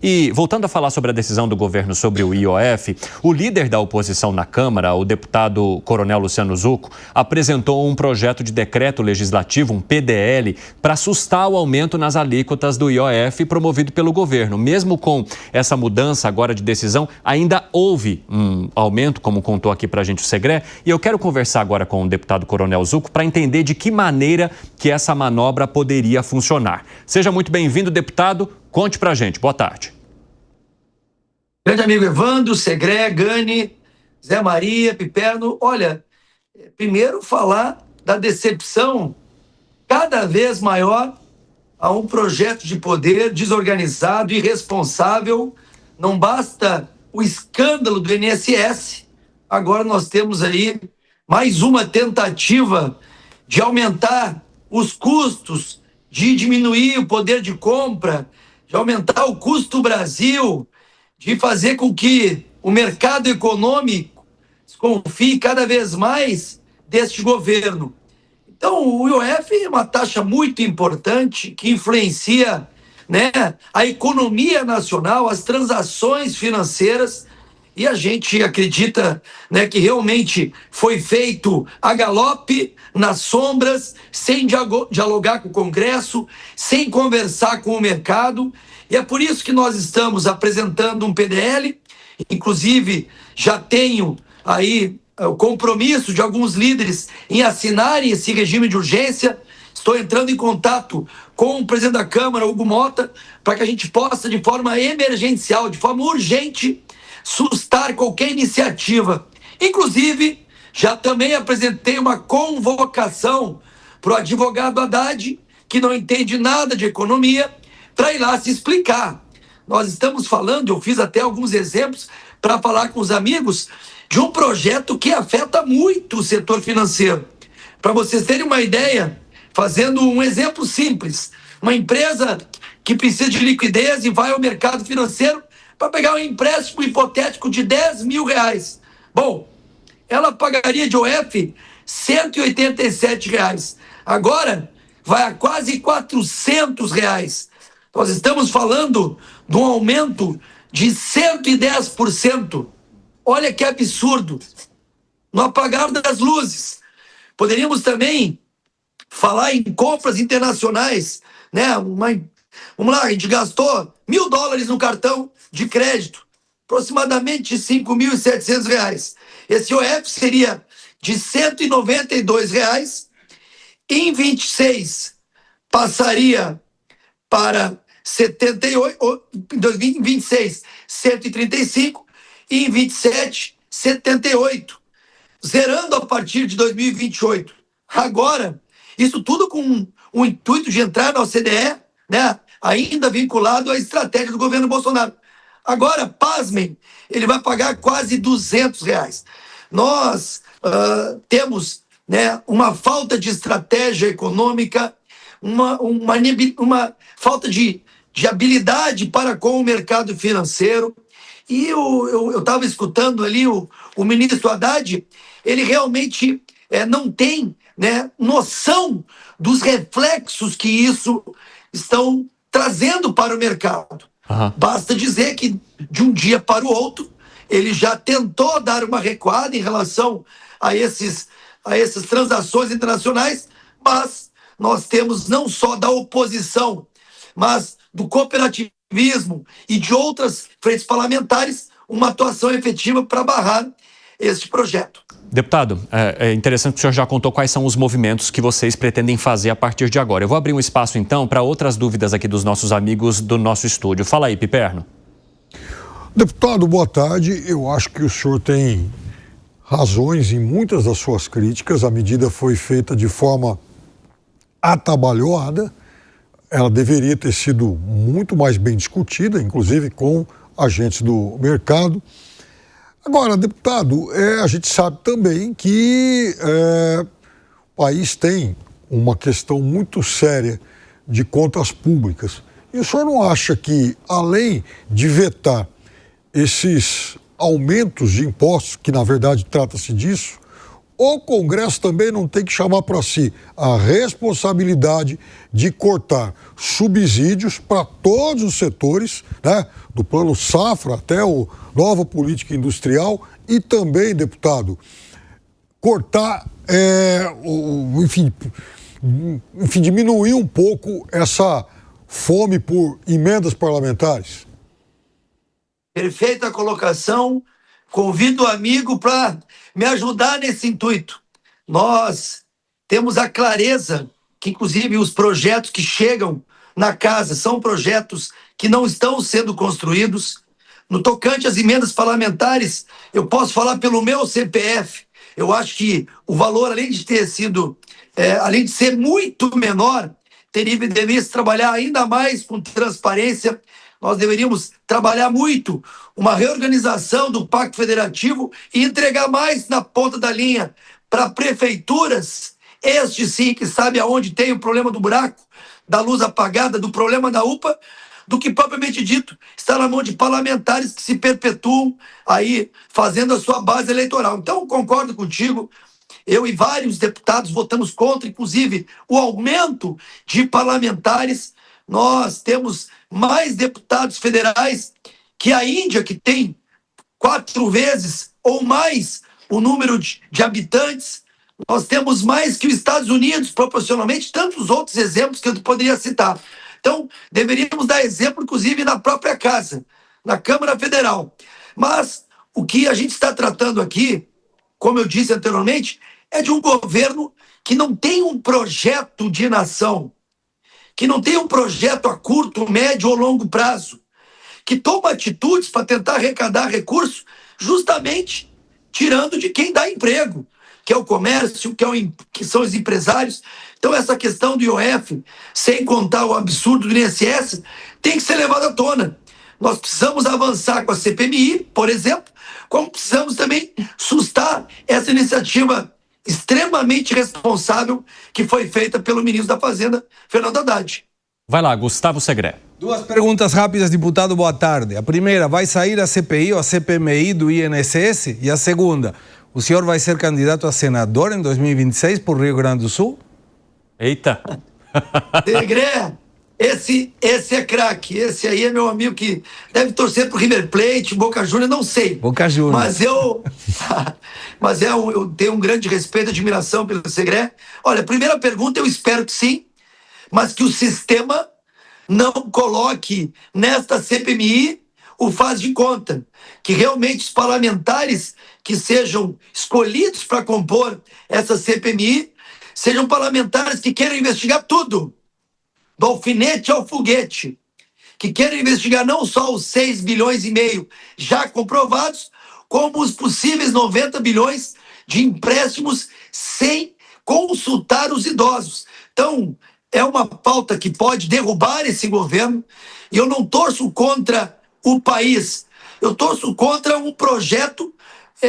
E, voltando a falar sobre a decisão do governo sobre o IOF, o líder da oposição na Câmara, o deputado Coronel Luciano Zucco, apresentou um projeto de decreto legislativo, um PDL, para assustar o aumento nas alíquotas do IOF promovido pelo governo. Mesmo com essa mudança agora de decisão, ainda houve um aumento, como contou aqui para a gente o Segré, e eu quero conversar agora com o deputado Coronel Zucco para entender de que maneira que essa manobra poderia funcionar. Seja muito bem-vindo, deputado. Conte pra gente. Boa tarde. Grande amigo Evandro, Segré, Gani, Zé Maria, Piperno. Olha, primeiro falar da decepção cada vez maior a um projeto de poder desorganizado, irresponsável. Não basta o escândalo do INSS, agora nós temos aí mais uma tentativa de aumentar os custos, de diminuir o poder de compra, de aumentar o custo do Brasil, de fazer com que o mercado econômico desconfie cada vez mais deste governo. Então, o IOF é uma taxa muito importante que influencia, né, a economia nacional, as transações financeiras, e a gente acredita, né, que realmente foi feito a galope, nas sombras, sem dialogar com o Congresso, sem conversar com o mercado. E é por isso que nós estamos apresentando um PDL, inclusive já tenho aí o compromisso de alguns líderes em assinarem esse regime de urgência. Estou entrando em contato com o presidente da Câmara, Hugo Mota, para que a gente possa, de forma emergencial, de forma urgente, sustar qualquer iniciativa. Inclusive, já também apresentei uma convocação para o advogado Haddad, que não entende nada de economia, para ir lá se explicar. Nós estamos falando, eu fiz até alguns exemplos para falar com os amigos, de um projeto que afeta muito o setor financeiro. Para vocês terem uma ideia, fazendo um exemplo simples, uma empresa que precisa de liquidez e vai ao mercado financeiro para pegar um empréstimo hipotético de R$10 mil. Bom, ela pagaria de OF R$187. Agora vai a quase R$400. Nós estamos falando de um aumento de 110%. Olha que absurdo. No apagar das luzes. Poderíamos também falar em compras internacionais, né? Vamos lá, a gente gastou $1.000 no cartão de crédito, aproximadamente R$5.700. Esse OF seria de R$192. Em 26 passaria para 78, em 2026, 135, e em 27, 78, zerando a partir de 2028. Agora, isso tudo com o intuito de entrar na OCDE, né, ainda vinculado à estratégia do governo Bolsonaro. Agora, pasmem, ele vai pagar quase R$200. Nós temos, né, uma falta de estratégia econômica, uma falta de habilidade para com o mercado financeiro. E eu estava escutando ali o ministro Haddad, ele realmente não tem, né, noção dos reflexos que isso estão trazendo para o mercado. Uhum. Basta dizer que de um dia para o outro, ele já tentou dar uma recuada em relação a essas transações internacionais, mas nós temos não só da oposição, mas do cooperativismo e de outras frentes parlamentares uma atuação efetiva para barrar este projeto. Deputado, é interessante que o senhor já contou quais são os movimentos que vocês pretendem fazer a partir de agora. Eu vou abrir um espaço, então, para outras dúvidas aqui dos nossos amigos do nosso estúdio. Fala aí, Piperno. Deputado, boa tarde. Eu acho que o senhor tem razões em muitas das suas críticas. A medida foi feita de forma atabalhoada. Ela deveria ter sido muito mais bem discutida, inclusive com agentes do mercado. Agora, deputado, a gente sabe também que o país tem uma questão muito séria de contas públicas. E o senhor não acha que, além de vetar esses aumentos de impostos, que na verdade trata-se disso, o Congresso também não tem que chamar para si a responsabilidade de cortar subsídios para todos os setores, né? Do plano safra até o nova política industrial e também, deputado, cortar, enfim, diminuir um pouco essa fome por emendas parlamentares? Perfeita colocação. Convido o amigo para me ajudar nesse intuito. Nós temos a clareza que, inclusive, os projetos que chegam na casa são projetos que não estão sendo construídos. No tocante às emendas parlamentares, eu posso falar pelo meu CPF. Eu acho que o valor, além de ter sido, além de ser muito menor, deveria se trabalhar ainda mais com transparência. Nós deveríamos trabalhar muito uma reorganização do Pacto Federativo e entregar mais na ponta da linha para prefeituras, estes sim que sabem aonde tem o problema do buraco, da luz apagada, do problema da UPA, do que propriamente dito está na mão de parlamentares que se perpetuam aí fazendo a sua base eleitoral. Então, concordo contigo. Eu e vários deputados votamos contra, inclusive, o aumento de parlamentares. Nós temos mais deputados federais que a Índia, que tem 4 vezes ou mais o número de habitantes. Nós temos mais que os Estados Unidos, proporcionalmente, tantos outros exemplos que eu poderia citar. Então, deveríamos dar exemplo, inclusive, na própria casa, na Câmara Federal. Mas o que a gente está tratando aqui, como eu disse anteriormente, é de um governo que não tem um projeto de nação, que não tem um projeto a curto, médio ou longo prazo, que toma atitudes para tentar arrecadar recursos, justamente tirando de quem dá emprego, que é o comércio, que são os empresários. Então, essa questão do IOF, sem contar o absurdo do INSS, tem que ser levada à tona. Nós precisamos avançar com a CPMI, por exemplo, como precisamos também sustar essa iniciativa extremamente responsável que foi feita pelo ministro da Fazenda, Fernando Haddad. Vai lá, Gustavo Segré. 2 perguntas rápidas, deputado, boa tarde. A primeira, vai sair a CPI ou a CPMI do INSS? E a segunda, o senhor vai ser candidato a senador em 2026 por Rio Grande do Sul? Eita! Segré, esse é craque. Esse aí é meu amigo que deve torcer pro River Plate, Boca Juniors, não sei. Boca Juniors. Mas eu tenho um grande respeito e admiração pelo Segré. Olha, primeira pergunta, eu espero que sim, mas que o sistema não coloque nesta CPMI o faz de conta. Que realmente os parlamentares que sejam escolhidos para compor essa CPMI sejam parlamentares que queiram investigar tudo, do alfinete ao foguete, que queiram investigar não só os 6,5 bilhões já comprovados, como os possíveis 90 bilhões de empréstimos sem consultar os idosos. Então, é uma pauta que pode derrubar esse governo, e eu não torço contra o país, eu torço contra um projeto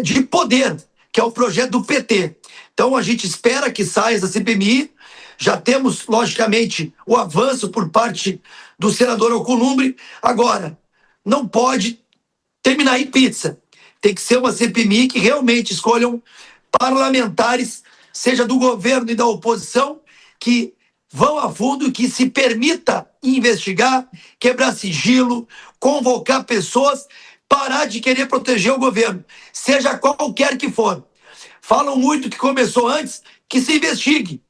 de poder, que é o projeto do PT. Então, a gente espera que saia essa CPMI. Já temos, logicamente, o avanço por parte do senador Alcolumbre. Agora, não pode terminar em pizza. Tem que ser uma CPMI que realmente escolham parlamentares, seja do governo e da oposição, que vão a fundo e que se permita investigar, quebrar sigilo, convocar pessoas, parar de querer proteger o governo, seja qualquer que for. Falam muito que começou antes, que se investigue,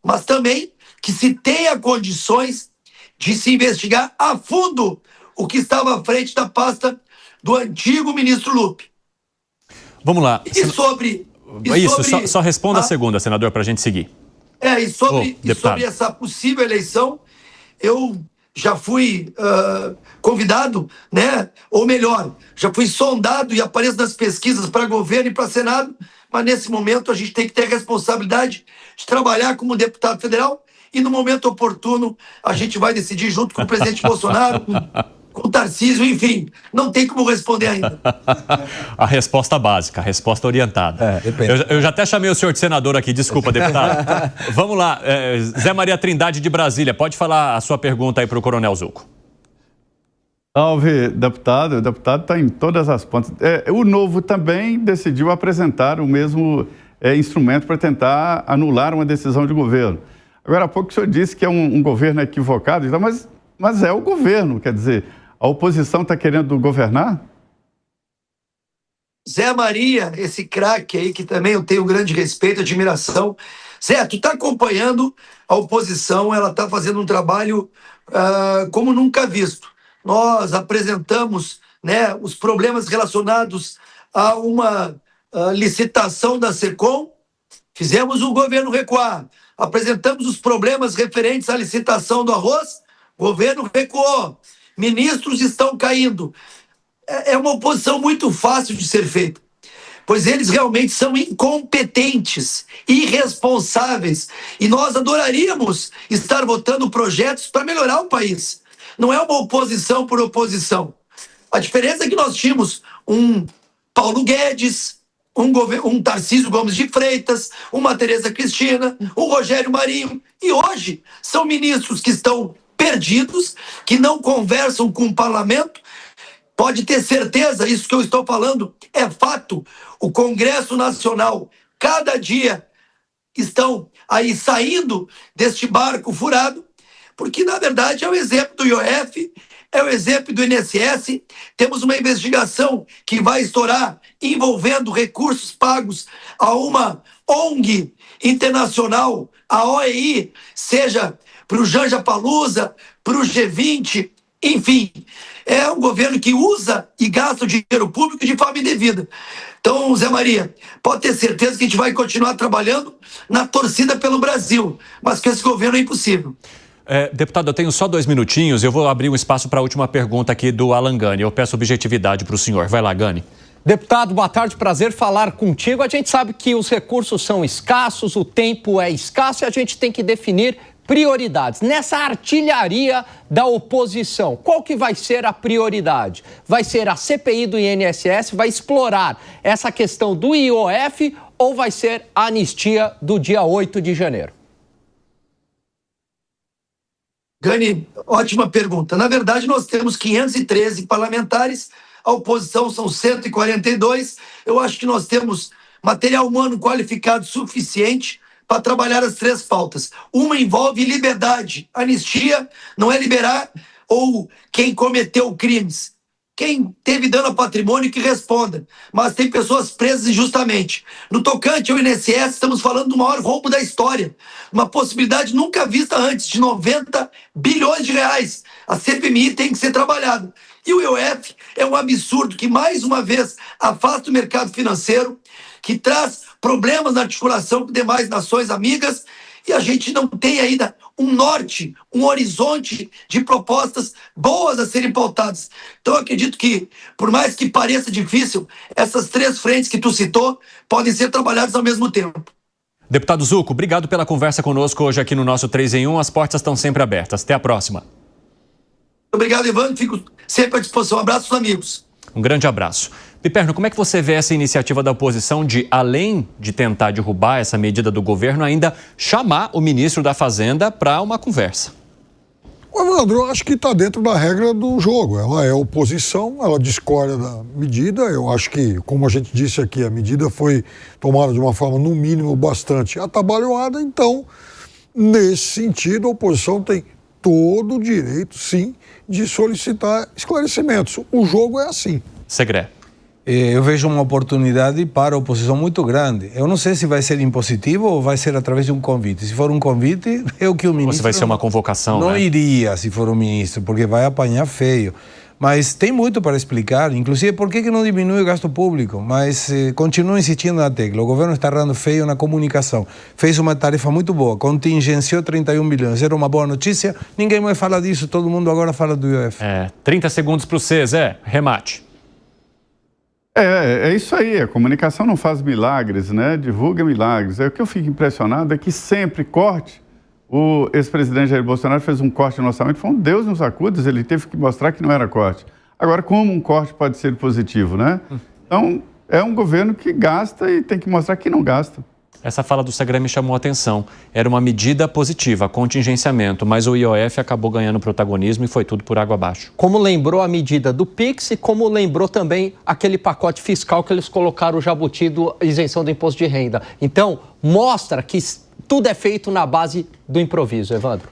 mas também que se tenha condições de se investigar a fundo o que estava à frente da pasta do antigo ministro Lupe. Vamos lá. Só responda a segunda, senador, para a gente seguir. E sobre essa possível eleição, eu já fui convidado, né? Ou melhor, já fui sondado e apareço nas pesquisas para governo e para Senado, mas nesse momento a gente tem que ter a responsabilidade de trabalhar como deputado federal e no momento oportuno a gente vai decidir junto com o presidente Bolsonaro, com o Tarcísio, enfim, não tem como responder ainda. A resposta básica, a resposta orientada. Eu já até chamei o senhor de senador aqui, desculpa, deputado. Vamos lá, Zé Maria Trindade de Brasília, pode falar a sua pergunta aí para o Coronel Zucco. Salve, deputado. O deputado está em todas as pontas. O Novo também decidiu apresentar o mesmo instrumento para tentar anular uma decisão de governo. Agora, há pouco o senhor disse que é um governo equivocado, mas é o governo, quer dizer, a oposição está querendo governar? Zé Maria, esse craque aí, que também eu tenho grande respeito, admiração. Zé, tu está acompanhando a oposição, ela está fazendo um trabalho como nunca visto. Nós apresentamos, né, os problemas relacionados a uma licitação da SECOM, fizemos o governo recuar. Apresentamos os problemas referentes à licitação do arroz, o governo recuou. Ministros estão caindo. É uma oposição muito fácil de ser feita, pois eles realmente são incompetentes, irresponsáveis, e nós adoraríamos estar votando projetos para melhorar o país. Não é uma oposição por oposição. A diferença é que nós tínhamos um Paulo Guedes, um Tarcísio Gomes de Freitas, uma Tereza Cristina, um Rogério Marinho, e hoje são ministros que estão perdidos, que não conversam com o parlamento. Pode ter certeza, isso que eu estou falando é fato. O Congresso Nacional, cada dia, estão aí saindo deste barco furado, porque, na verdade, é o exemplo do IOF, é o exemplo do INSS. Temos uma investigação que vai estourar envolvendo recursos pagos a uma ONG internacional, a OEI, seja para o Janja Palusa, para o G20, enfim. É um governo que usa e gasta o dinheiro público de forma indevida. Então, Zé Maria, pode ter certeza que a gente vai continuar trabalhando na torcida pelo Brasil, mas com esse governo é impossível. Deputado, eu tenho só 2 minutinhos, eu vou abrir um espaço para a última pergunta aqui do Alan Gani. Eu peço objetividade para o senhor. Vai lá, Gani. Deputado, boa tarde, prazer falar contigo. A gente sabe que os recursos são escassos, o tempo é escasso e a gente tem que definir prioridades. Nessa artilharia da oposição, qual que vai ser a prioridade? Vai ser a CPI do INSS? Vai explorar essa questão do IOF ou vai ser a anistia do dia 8 de janeiro? Gani, ótima pergunta. Na verdade, nós temos 513 parlamentares, a oposição são 142. Eu acho que nós temos material humano qualificado suficiente para trabalhar as 3 pautas. Uma envolve liberdade. Anistia não é liberar ou quem cometeu crimes. Quem teve dano ao patrimônio que responda. Mas tem pessoas presas injustamente. No tocante ao INSS, estamos falando do maior roubo da história. Uma possibilidade nunca vista antes, de 90 bilhões de reais. A CPMI tem que ser trabalhada. E o IOF é um absurdo que, mais uma vez, afasta o mercado financeiro, que traz problemas na articulação com demais nações amigas, e a gente não tem ainda um norte, um horizonte de propostas boas a serem pautadas. Então, eu acredito que, por mais que pareça difícil, essas 3 frentes que tu citou podem ser trabalhadas ao mesmo tempo. Deputado Zucco, obrigado pela conversa conosco hoje aqui no nosso 3 em 1. As portas estão sempre abertas. Até a próxima. Obrigado, Ivan. Fico sempre à disposição. Um abraço, amigos. Um grande abraço. Piperno, como é que você vê essa iniciativa da oposição de, além de tentar derrubar essa medida do governo, ainda chamar o ministro da Fazenda para uma conversa? Evandro, eu acho que está dentro da regra do jogo. Ela é oposição, ela discorda da medida. Eu acho que, como a gente disse aqui, a medida foi tomada de uma forma, no mínimo, bastante atabalhoada. Então, nesse sentido, a oposição tem todo o direito, sim, de solicitar esclarecimentos. O jogo é assim. Segré. Eu vejo uma oportunidade para a oposição muito grande. Eu não sei se vai ser impositivo ou vai ser através de um convite. Se for um convite, é o que o ministro... Ou se vai ser uma convocação, não né? iria, se for o ministro, porque vai apanhar feio. Mas tem muito para explicar, inclusive por que não diminui o gasto público, mas continuo insistindo na tecla. O governo está errando feio na comunicação. Fez uma tarefa muito boa, contingenciou 31 milhões, era uma boa notícia, ninguém mais fala disso, todo mundo agora fala do IOF. 30 segundos para o C, Zé, remate. É isso aí, a comunicação não faz milagres, né? Divulga milagres. O que eu fico impressionado é que sempre corte. O ex-presidente Jair Bolsonaro fez um corte no orçamento, foi um Deus nos acuda, ele teve que mostrar que não era corte. Agora, como um corte pode ser positivo, né? Então, é um governo que gasta e tem que mostrar que não gasta. Essa fala do Segré me chamou a atenção. Era uma medida positiva, contingenciamento, mas o IOF acabou ganhando protagonismo e foi tudo por água abaixo. Como lembrou a medida do PIX e como lembrou também aquele pacote fiscal que eles colocaram o jabuti da isenção do imposto de renda. Então, mostra que tudo é feito na base do improviso, Evandro.